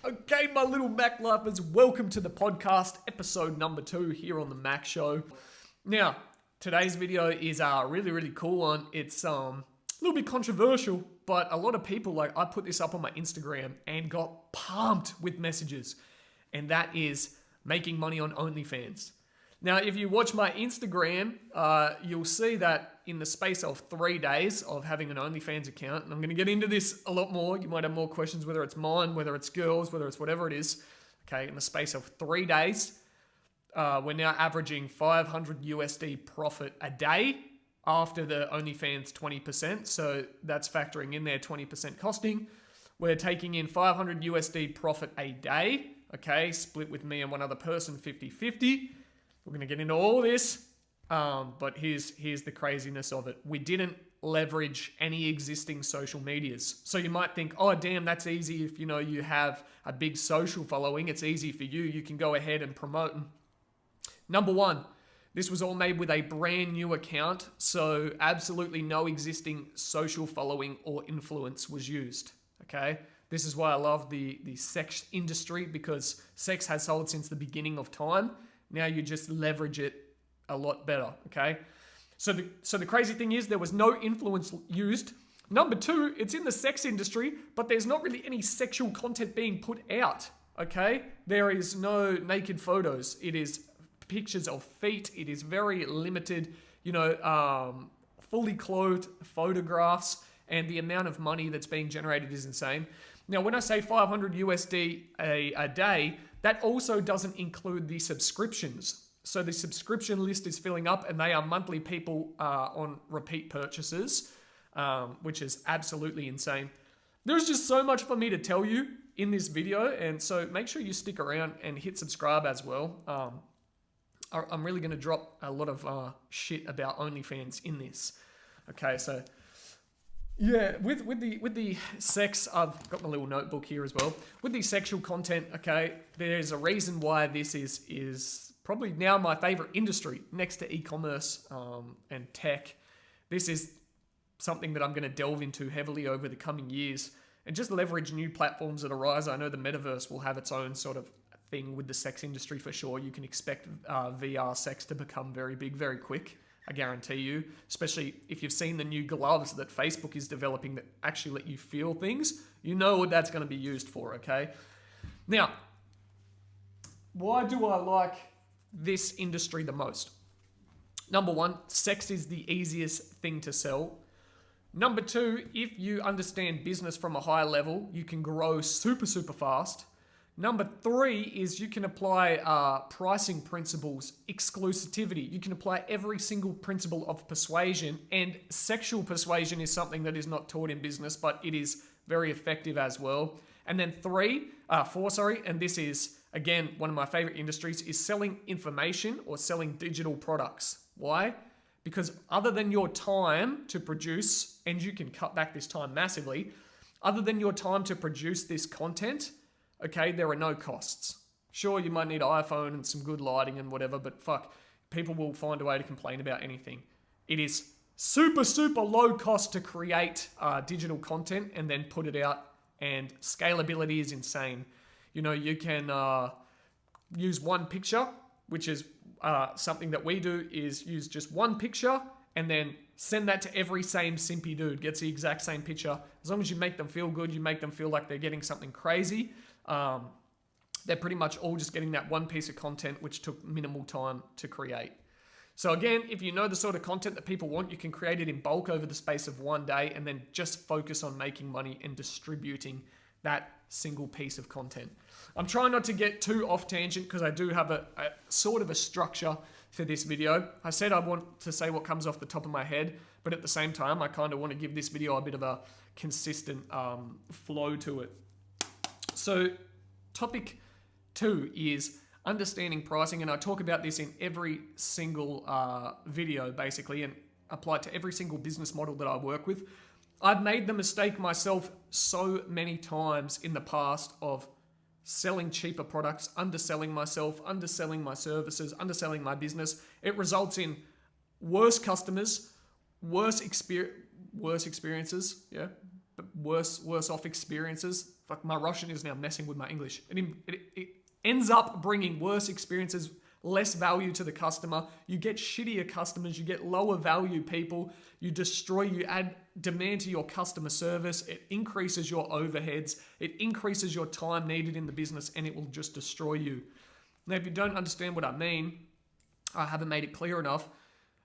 Okay, my little Mac lifers, welcome to the podcast, episode number 2 here on the Mac Show. Now, today's video is a really cool one. It's a little bit controversial, but a lot of people, I put this up on my Instagram and got pumped with messages, and that is making money on OnlyFans. Now, if you watch my Instagram, you'll see that in the space of 3 days of having an OnlyFans account, and I'm going to get into this a lot more. You might have more questions, whether it's mine, whether it's girls, whether it's whatever it is. Okay, in the space of 3 days, we're now averaging 500 USD profit a day after the OnlyFans 20%. So that's factoring in their 20% costing. We're taking in 500 USD profit a day. Okay, split with me and one other person, 50-50. We're going to get into all this, but here's the craziness of it. We didn't leverage any existing social medias. So you might think, oh, damn, that's easy. If you have a big social following, it's easy for you. You can go ahead and promote. Number one, this was all made with a brand new account, so absolutely no existing social following or influence was used, okay? This is why I love the sex industry, because sex has sold since the beginning of time. Now you just leverage it a lot better, okay? So the crazy thing is there was no influence used. Number two, it's in the sex industry, but there's not really any sexual content being put out, okay? There is no naked photos. It is pictures of feet. It is very limited, fully clothed photographs, and the amount of money that's being generated is insane. Now, when I say 500 USD a day, that also doesn't include the subscriptions. So the subscription list is filling up, and they are monthly people on repeat purchases, which is absolutely insane. There's just so much for me to tell you in this video, and so make sure you stick around and hit subscribe as well. I'm really going to drop a lot of shit about OnlyFans in this. Okay, so yeah, with the sex, I've got my little notebook here as well. With the sexual content, okay, there's a reason why this is probably now my favorite industry next to e-commerce and tech. This is something that I'm going to delve into heavily over the coming years and just leverage new platforms that arise. I know the metaverse will have its own sort of thing with the sex industry for sure. You can expect VR sex to become very big, very quick. I guarantee you, especially if you've seen the new gloves that Facebook is developing that actually let you feel things, you know what that's going to be used for, okay? Now, why do I like this industry the most? Number one, sex is the easiest thing to sell. Number two, if you understand business from a high level, you can grow super fast. Number three is you can apply pricing principles, exclusivity. You can apply every single principle of persuasion, and sexual persuasion is something that is not taught in business, but it is very effective as well. And then four, and this is, again, one of my favorite industries, is selling information or selling digital products. Why? Because other than your time to produce, and you can cut back this time massively, other than your time to produce this content, okay, there are no costs. Sure, you might need an iPhone and some good lighting and whatever, but fuck, people will find a way to complain about anything. It is super low cost to create digital content and then put it out, and scalability is insane. You can use one picture, which is something that we do, is use just one picture and then send that to every same simpy dude, gets the exact same picture. As long as you make them feel good, you make them feel like they're getting something crazy, they're pretty much all just getting that one piece of content which took minimal time to create. So again, if you know the sort of content that people want, you can create it in bulk over the space of one day and then just focus on making money and distributing that single piece of content. I'm trying not to get too off tangent because I do have a sort of a structure for this video. I said I want to say what comes off the top of my head, but at the same time, I kind of want to give this video a bit of a consistent flow to it. So topic 2 is understanding pricing, and I talk about this in every single video basically, and apply it to every single business model that I work with. I've made the mistake myself so many times in the past of selling cheaper products, underselling myself, underselling my services, underselling my business. It results in worse customers, worse experiences, worse off experiences. fuck, my Russian is now messing with my English. It ends up bringing worse experiences, less value to the customer. You get shittier customers, you get lower value people, you add demand to your customer service, it increases your overheads, it increases your time needed in the business, and it will just destroy you. Now, if you don't understand what I mean, I haven't made it clear enough.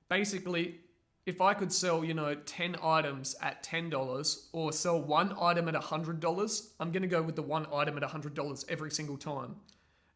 Basically, if I could sell, 10 items at $10 or sell one item at $100, I'm going to go with the one item at $100 every single time.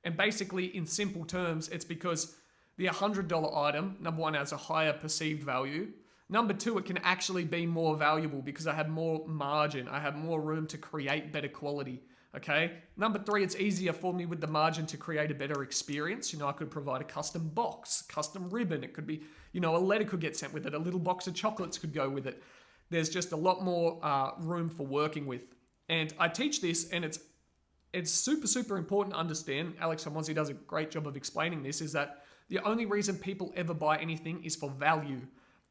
And basically, in simple terms, it's because the $100 item, number one, has a higher perceived value. Number two, it can actually be more valuable because I have more margin. I have more room to create better quality. Okay. Number three, it's easier for me with the margin to create a better experience. I could provide a custom box, custom ribbon. It could be, a letter could get sent with it. A little box of chocolates could go with it. There's just a lot more room for working with. And I teach this, and it's super, super important to understand. Alex Hormozzi does a great job of explaining this, is that the only reason people ever buy anything is for value.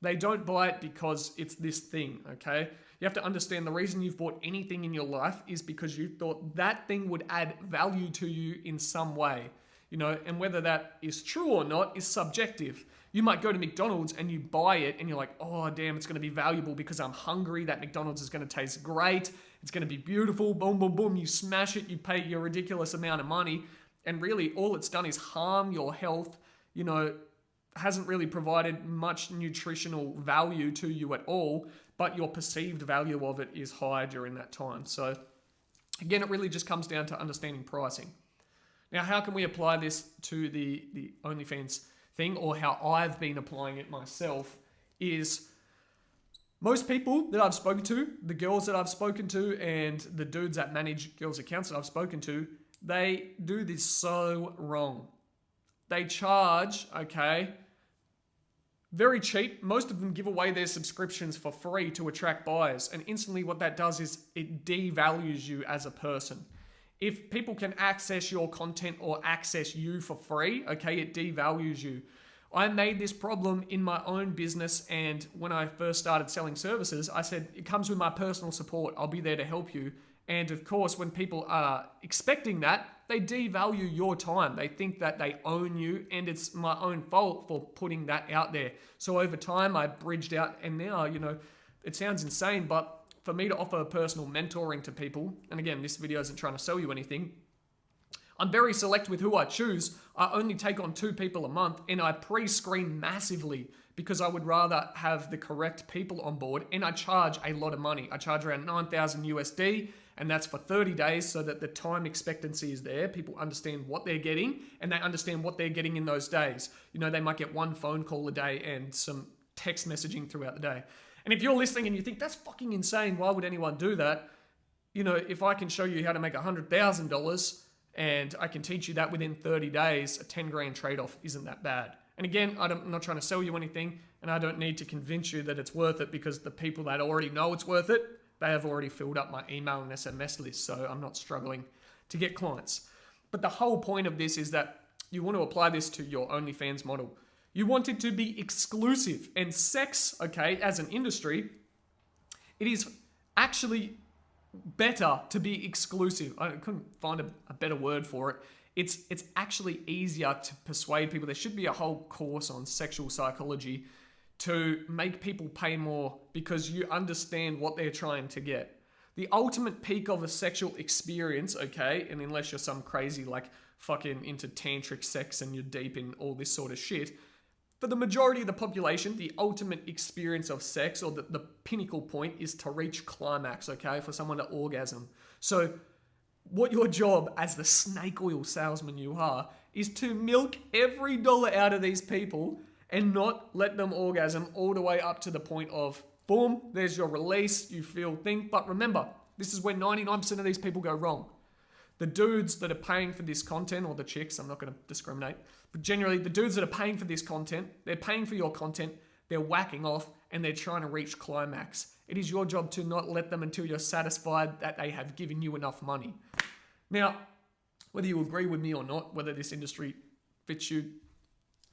They don't buy it because it's this thing, okay? You have to understand the reason you've bought anything in your life is because you thought that thing would add value to you in some way, and whether that is true or not is subjective. You might go to McDonald's and you buy it and you're like, oh, damn, it's going to be valuable because I'm hungry. That McDonald's is going to taste great. It's going to be beautiful. Boom, boom, boom. You smash it. You pay your ridiculous amount of money. And really all it's done is harm your health, hasn't really provided much nutritional value to you at all, but your perceived value of it is high during that time. So again, it really just comes down to understanding pricing. Now, how can we apply this to the OnlyFans thing, or how I've been applying it myself, is most people that I've spoken to, the girls that I've spoken to, and the dudes that manage girls' accounts that I've spoken to, they do this so wrong. They charge, very cheap. Most of them give away their subscriptions for free to attract buyers. And instantly what that does is it devalues you as a person. If people can access your content or access you for free, it devalues you. I made this problem in my own business, and when I first started selling services, I said, it comes with my personal support. I'll be there to help you. And of course, when people are expecting that, they devalue your time. They think that they own you, and it's my own fault for putting that out there. So over time, I bridged out, and now, it sounds insane, but for me to offer personal mentoring to people, and again, this video isn't trying to sell you anything, I'm very select with who I choose. I only take on 2 people a month, and I pre-screen massively because I would rather have the correct people on board, and I charge a lot of money. I charge around 9,000 USD, and that's for 30 days so that the time expectancy is there. People understand what they're getting, and they understand what they're getting in those days. They might get 1 phone call a day and some text messaging throughout the day. And if you're listening and you think, that's fucking insane, why would anyone do that? If I can show you how to make $100,000 and I can teach you that within 30 days, a 10 grand trade-off isn't that bad. And again, I'm not trying to sell you anything, and I don't need to convince you that it's worth it, because the people that already know it's worth it, they have already filled up my email and SMS list, so I'm not struggling to get clients. But the whole point of this is that you want to apply this to your OnlyFans model. You want it to be exclusive, and sex, as an industry, it is actually better to be exclusive. I couldn't find a better word for it. It's actually easier to persuade people. There should be a whole course on sexual psychology to make people pay more because you understand what they're trying to get. The ultimate peak of a sexual experience, and unless you're some crazy fucking into tantric sex and you're deep in all this sort of shit, for the majority of the population, the ultimate experience of sex, or the pinnacle point, is to reach climax, for someone to orgasm. So what your job as the snake oil salesman you are is to milk every dollar out of these people and not let them orgasm all the way up to the point of, boom, there's your release, you feel thing. But remember, this is where 99% of these people go wrong. The dudes that are paying for this content, or the chicks, I'm not going to discriminate, but generally the dudes that are paying for this content, they're paying for your content, they're whacking off, and they're trying to reach climax. It is your job to not let them until you're satisfied that they have given you enough money. Now, whether you agree with me or not, whether this industry fits you,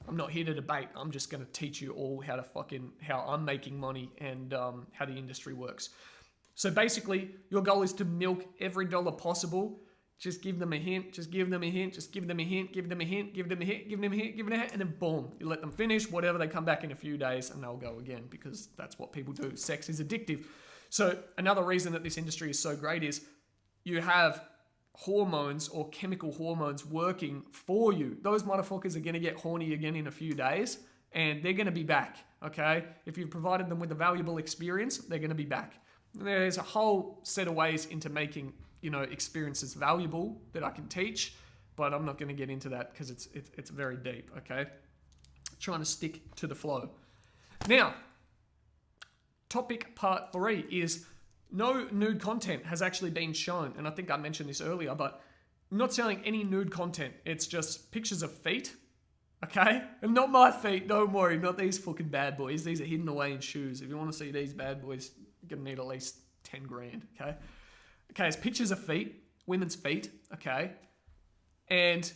I'm not here to debate. I'm just going to teach you all how I'm making money and how the industry works. So basically, your goal is to milk every dollar possible. Just give them a hint, just give them a hint, just give them a hint, give them a hint, give them a hint, give them a hint, give them a hint, and then boom, you let them finish, whatever, they come back in a few days and they'll go again because that's what people do. Sex is addictive. So another reason that this industry is so great is you have hormones or chemical hormones working for you. Those motherfuckers are going to get horny again in a few days and they're going to be back, okay? If you've provided them with a valuable experience, they're going to be back. There's a whole set of ways into making, experiences valuable that I can teach, but I'm not going to get into that because it's very deep, okay? Trying to stick to the flow. Now, topic part 3 is no nude content has actually been shown, and I think I mentioned this earlier, but I'm not selling any nude content. It's just pictures of feet, okay? And not my feet, don't worry, not these fucking bad boys. These are hidden away in shoes. If you want to see these bad boys, you're going to need at least 10 grand, okay? Okay, it's pictures of feet, women's feet, okay? And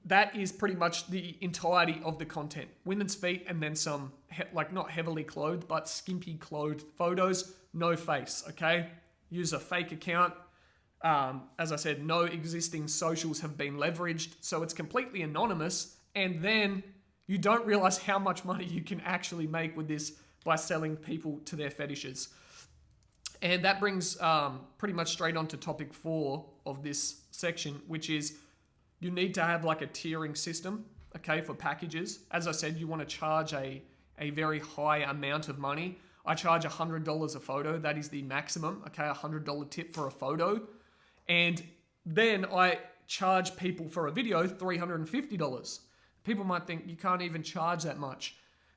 that is pretty much the entirety of the content. Women's feet and then some, not heavily clothed, but skimpy clothed photos, no face, okay? Use a fake account. As I said, no existing socials have been leveraged, so it's completely anonymous. And then you don't realize how much money you can actually make with this by selling people to their fetishes. And that brings pretty much straight on to topic 4 of this section, which is you need to have like a tiering system, okay, for packages. As I said, you want to charge a very high amount of money. I charge $100 a photo. That is the maximum, okay, $100 tip for a photo. And then I charge people for a video $350. People might think you can't even charge that much.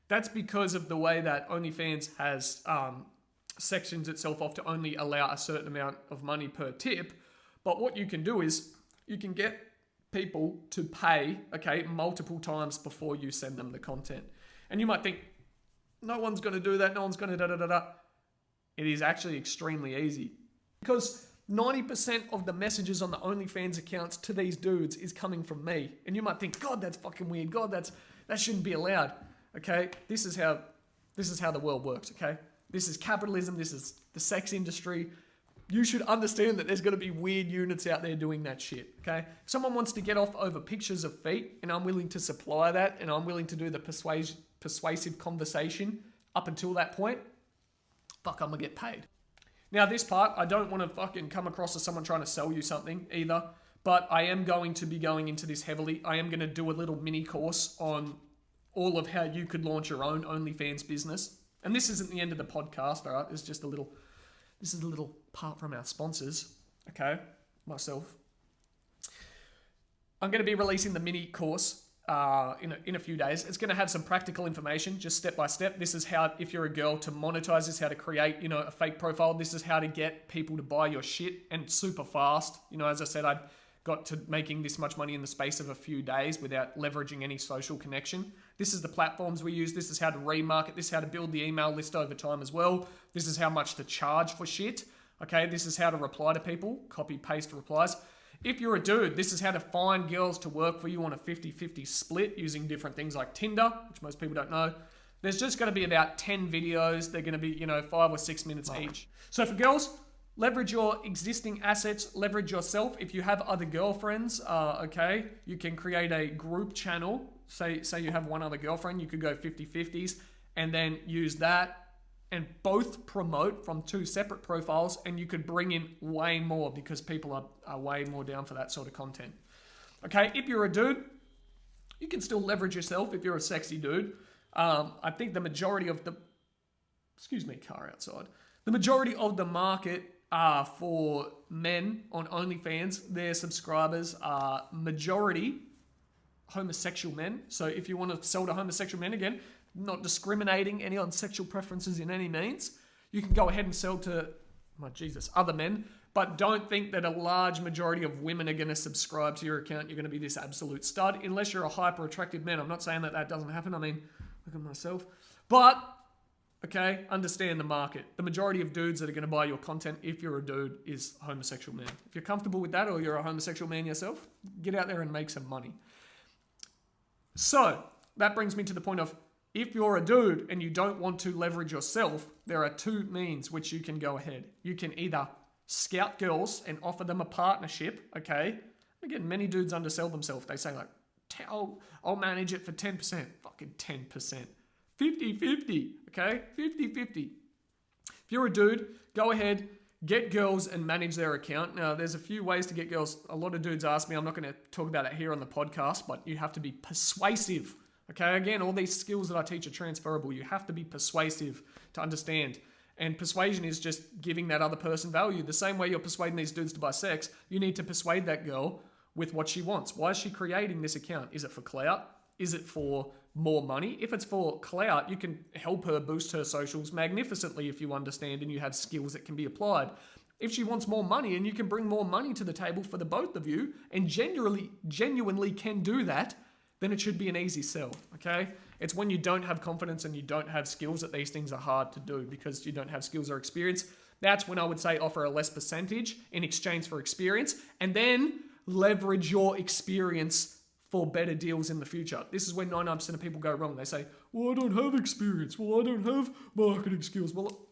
That's because of the way that OnlyFans has sections itself off to only allow a certain amount of money per tip. But what you can do is you can get people to pay, okay, multiple times before you send them the content. And you might think, no one's going to do that, no one's going to da-da-da-da. It is actually extremely easy. Because 90% of the messages on the OnlyFans accounts to these dudes is coming from me. And you might think, God, that's fucking weird. God, that shouldn't be allowed. Okay? This is how the world works, okay? This is capitalism. This is the sex industry. You should understand that there's going to be weird units out there doing that shit, okay? If someone wants to get off over pictures of feet, and I'm willing to supply that, and I'm willing to do the persuasive conversation up until that point, fuck, I'm going to get paid. Now, this part, I don't want to fucking come across as someone trying to sell you something either, but I am going to be going into this heavily. I am going to do a little mini course on all of how you could launch your own OnlyFans business. And this isn't the end of the podcast, all right? This is a little part from our sponsors, okay? Myself. I'm going to be releasing the mini course in a few days. It's going to have some practical information, just step by step. This is how, if you're a girl, to monetize this, how to create, a fake profile. This is how to get people to buy your shit, and super fast. As I said, I got to making this much money in the space of a few days without leveraging any social connection. This is the platforms we use. This is how to remarket. This is how to build the email list over time as well. This is how much to charge for shit. Okay, this is how to reply to people, copy, paste replies. If you're a dude, this is how to find girls to work for you on a 50-50 split using different things like Tinder, which most people don't know. There's just going to be about 10 videos. They're going to be, 5 or 6 minutes each. So for girls, leverage your existing assets, leverage yourself. If you have other girlfriends, okay, you can create a group channel. Say you have one other girlfriend, you could go 50-50s and then use that and both promote from 2 separate profiles, and you could bring in way more because people are way more down for that sort of content. Okay, if you're a dude, you can still leverage yourself if you're a sexy dude. I think the majority of the... Excuse me, car outside. The majority of the market for men on OnlyFans, their subscribers are majority homosexual men. So if you want to sell to homosexual men, again, not discriminating any on sexual preferences in any means, you can go ahead and sell to, other men, but don't think that a large majority of women are going to subscribe to your account. You're going to be this absolute stud, unless you're a hyper attractive man. I'm not saying that doesn't happen. I mean, look at myself. But, okay, understand the market. The majority of dudes that are going to buy your content, if you're a dude, is homosexual men. If you're comfortable with that, or you're a homosexual man yourself, get out there and make some money. So, that brings me to the point of, if you're a dude and you don't want to leverage yourself, there are two means which you can go ahead. You can either scout girls and offer them a partnership, okay? Again, many dudes undersell themselves. They say like, I'll manage it for 10%. Fucking 10%. 50-50, okay? 50-50. If you're a dude, go ahead, get girls and manage their account. Now, there's a few ways to get girls. A lot of dudes ask me, I'm not going to talk about it here on the podcast, but you have to be persuasive. Okay, again, all these skills that I teach are transferable. You have to be persuasive to understand. And persuasion is just giving that other person value. The same way you're persuading these dudes to buy sex, you need to persuade that girl with what she wants. Why is she creating this account? Is it for clout? Is it for more money? If it's for clout, you can help her boost her socials magnificently if you understand and you have skills that can be applied. If she wants more money and you can bring more money to the table for the both of you and genuinely can do that, then it should be an easy sell, okay? It's when you don't have confidence and you don't have skills that these things are hard to do because you don't have skills or experience. That's when I would say offer a less percentage in exchange for experience and then leverage your experience for better deals in the future. This is where 99% of people go wrong. They say, well, I don't have experience. Well, I don't have marketing skills. Well,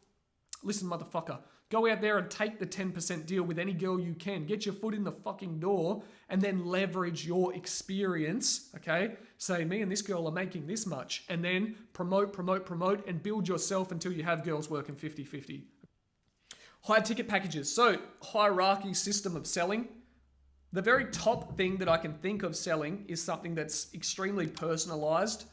listen, motherfucker. Go out there and take the 10% deal with any girl you can. Get your foot in the fucking door and then leverage your experience, okay? Say, me and this girl are making this much. And then promote, and build yourself until you have girls working 50-50. High ticket packages. So, hierarchy system of selling. The very top thing that I can think of selling is something that's extremely personalized,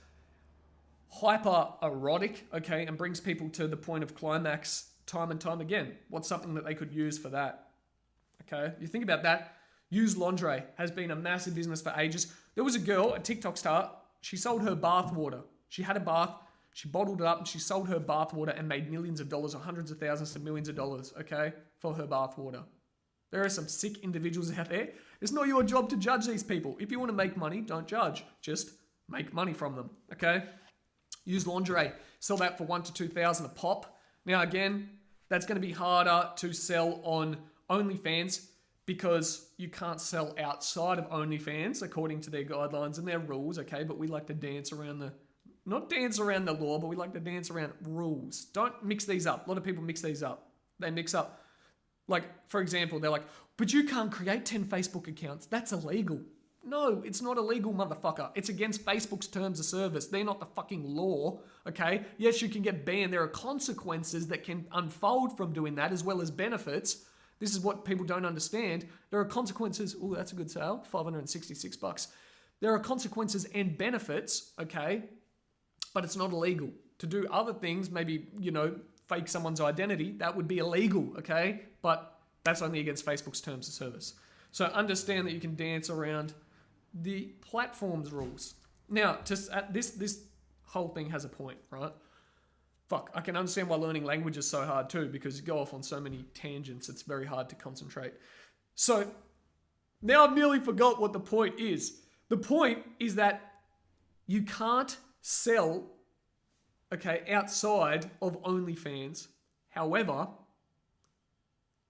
hyper erotic, okay, and brings people to the point of climax time and time again. What's something that they could use for that? Okay, you think about that. Used lingerie has been a massive business for ages. There was a girl, a TikTok star, she sold her bath water. She had a bath, she bottled it up and she sold her bath water and made millions of dollars or hundreds of thousands to millions of dollars, okay, for her bath water. There are some sick individuals out there. It's not your job to judge these people. If you want to make money, don't judge. Just make money from them, okay? Used lingerie. Sell that for $1,000 to $2,000 a pop. Now, again, that's going to be harder to sell on OnlyFans because you can't sell outside of OnlyFans according to their guidelines and their rules, okay? But we like to dance around not dance around the law, but we like to dance around rules. Don't mix these up. A lot of people mix these up. They mix up. Like, for example, they're like, but you can't create 10 Facebook accounts. That's illegal. No, it's not illegal, motherfucker. It's against Facebook's terms of service. They're not the fucking law, okay? Yes, you can get banned. There are consequences that can unfold from doing that as well as benefits. This is what people don't understand. There are consequences. Oh, that's a good sale. $566. There are consequences and benefits, okay? But it's not illegal. To do other things, maybe, fake someone's identity, that would be illegal, okay? But that's only against Facebook's terms of service. So understand that you can dance around the platform's rules. Now, this whole thing has a point, right? Fuck, I can understand why learning language is so hard too, because you go off on so many tangents, it's very hard to concentrate. So, now I've nearly forgot what the point is. The point is that you can't sell, okay, outside of OnlyFans. However,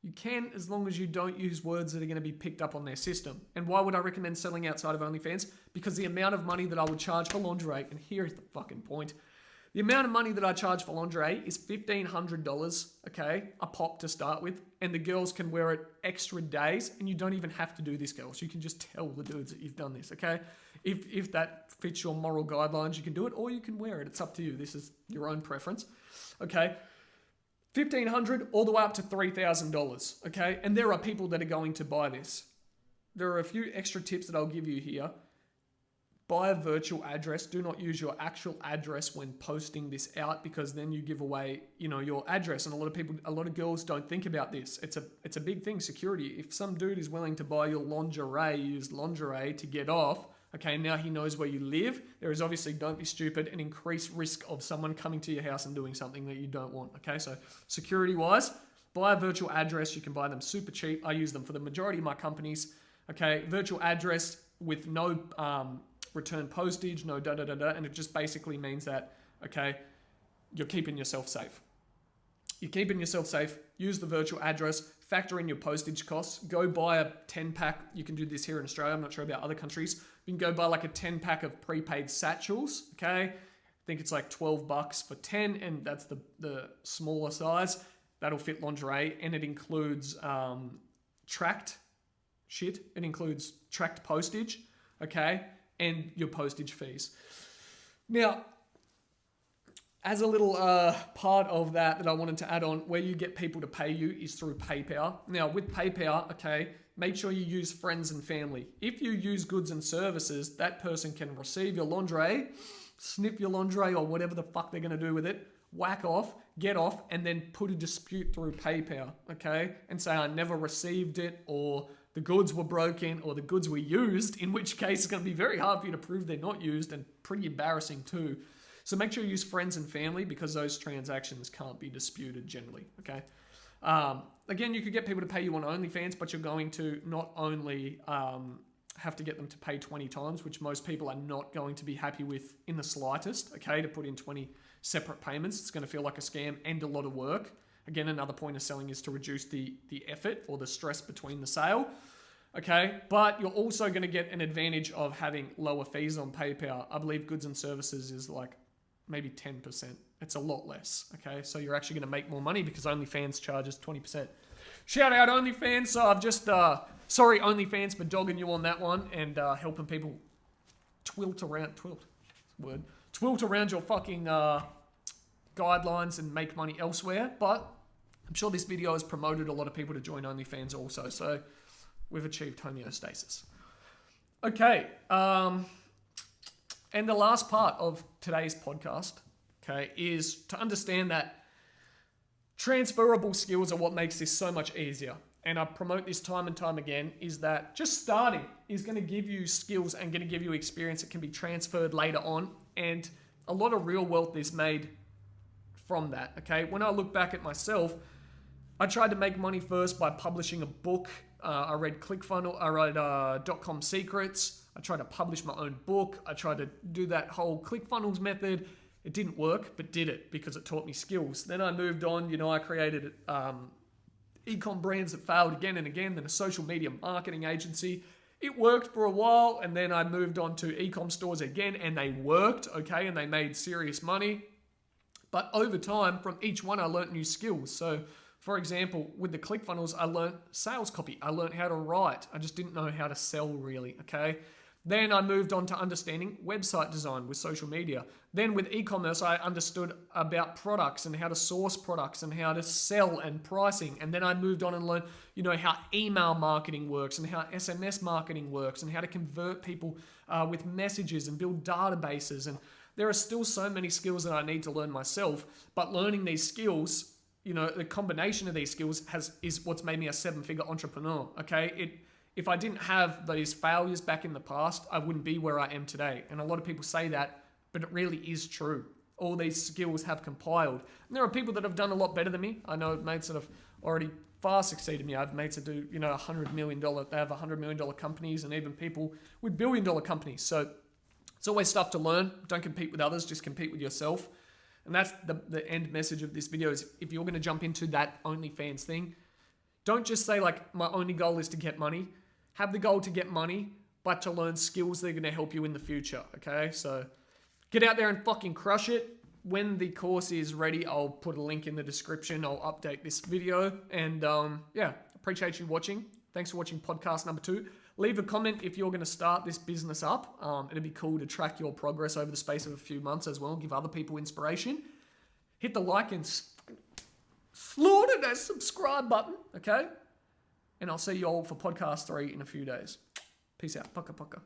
you can as long as you don't use words that are going to be picked up on their system. And why would I recommend selling outside of OnlyFans? Because the amount of money that I would charge for lingerie, and here's the fucking point, the amount of money that I charge for lingerie is $1,500, okay, a pop to start with, and the girls can wear it extra days, and you don't even have to do this, girls. You can just tell the dudes that you've done this, okay? If that fits your moral guidelines, you can do it, or you can wear it. It's up to you. This is your own preference, okay? $1,500 all the way up to $3,000, okay? And there are people that are going to buy this. There are a few extra tips that I'll give you here. Buy a virtual address. Do not use your actual address when posting this out because then you give away, your address. And a lot of girls don't think about this. It's a big thing, security. If some dude is willing to buy your used lingerie to get off, okay, now he knows where you live. There is obviously, don't be stupid, an increased risk of someone coming to your house and doing something that you don't want, okay? So security-wise, buy a virtual address. You can buy them super cheap. I use them for the majority of my companies, okay? Virtual address with no return postage, no da-da-da-da, and it just basically means that, okay, you're keeping yourself safe. You're keeping yourself safe. Use the virtual address. Factor in your postage costs. Go buy a 10-pack. You can do this here in Australia. I'm not sure about other countries. You can go buy like a 10-pack of prepaid satchels, okay? think it's like $12 for 10, and that's the smaller size. That'll fit lingerie, and it includes tracked shit. It includes tracked postage, okay, and your postage fees. Now, as a little part of that I wanted to add on, where you get people to pay you is through PayPal. Now, with PayPal, okay, make sure you use friends and family. If you use goods and services, that person can receive your lingerie, snip your lingerie or whatever the fuck they're going to do with it, whack off, get off, and then put a dispute through PayPal, okay? And say, I never received it, or the goods were broken, or the goods were used, in which case it's going to be very hard for you to prove they're not used, and pretty embarrassing too. So make sure you use friends and family, because those transactions can't be disputed generally, okay? Again, you could get people to pay you on OnlyFans, but you're going to not only have to get them to pay 20 times, which most people are not going to be happy with in the slightest, okay, to put in 20 separate payments. It's going to feel like a scam and a lot of work. Again, another point of selling is to reduce the effort or the stress between the sale, okay? But you're also going to get an advantage of having lower fees on PayPal. I believe goods and services is like maybe 10%. It's a lot less, okay? So you're actually going to make more money because OnlyFans charges 20%. Shout out OnlyFans. So I've just, sorry OnlyFans for dogging you on that one and helping people twilt around your fucking guidelines and make money elsewhere. But I'm sure this video has promoted a lot of people to join OnlyFans also. So we've achieved homeostasis. Okay. And the last part of today's podcast, okay, is to understand that transferable skills are what makes this so much easier. And I promote this time and time again, is that just starting is going to give you skills and going to give you experience that can be transferred later on. And a lot of real wealth is made from that, okay? When I look back at myself, I tried to make money first by publishing a book. I read ClickFunnels, I read .com Secrets. I tried to publish my own book. I tried to do that whole ClickFunnels method. It didn't work, but did it because it taught me skills. Then I moved on. I created e-com brands that failed again and again. Then a social media marketing agency. It worked for a while, and then I moved on to e-com stores again, and they worked, okay, and they made serious money. But over time, from each one, I learned new skills. So, for example, with the ClickFunnels, I learned sales copy. I learned how to write. I just didn't know how to sell really, okay? Then I moved on to understanding website design with social media. Then with e-commerce, I understood about products and how to source products and how to sell and pricing. And then I moved on and learned, how email marketing works and how SMS marketing works and how to convert people with messages and build databases. And there are still so many skills that I need to learn myself, but learning these skills, the combination of these skills is what's made me a 7-figure entrepreneur, okay? If I didn't have those failures back in the past, I wouldn't be where I am today. And a lot of people say that, but it really is true. All these skills have compiled. And there are people that have done a lot better than me. I know mates that have already far succeeded me. I have mates that do, $100 million, they have $100 million companies, and even people with $1 billion companies. So it's always stuff to learn. Don't compete with others, just compete with yourself. And that's the end message of this video is if you're going to jump into that OnlyFans thing, don't just say like, my only goal is to get money. Have the goal to get money, but to learn skills that are going to help you in the future, okay? So get out there and fucking crush it. When the course is ready, I'll put a link in the description. I'll update this video. And appreciate you watching. Thanks for watching podcast number 2. Leave a comment if you're going to start this business up. It'd be cool to track your progress over the space of a few months as well. Give other people inspiration. Hit the like and slaughter that subscribe button, okay? And I'll see you all for podcast 3 in a few days. Peace out. Pucka pucka.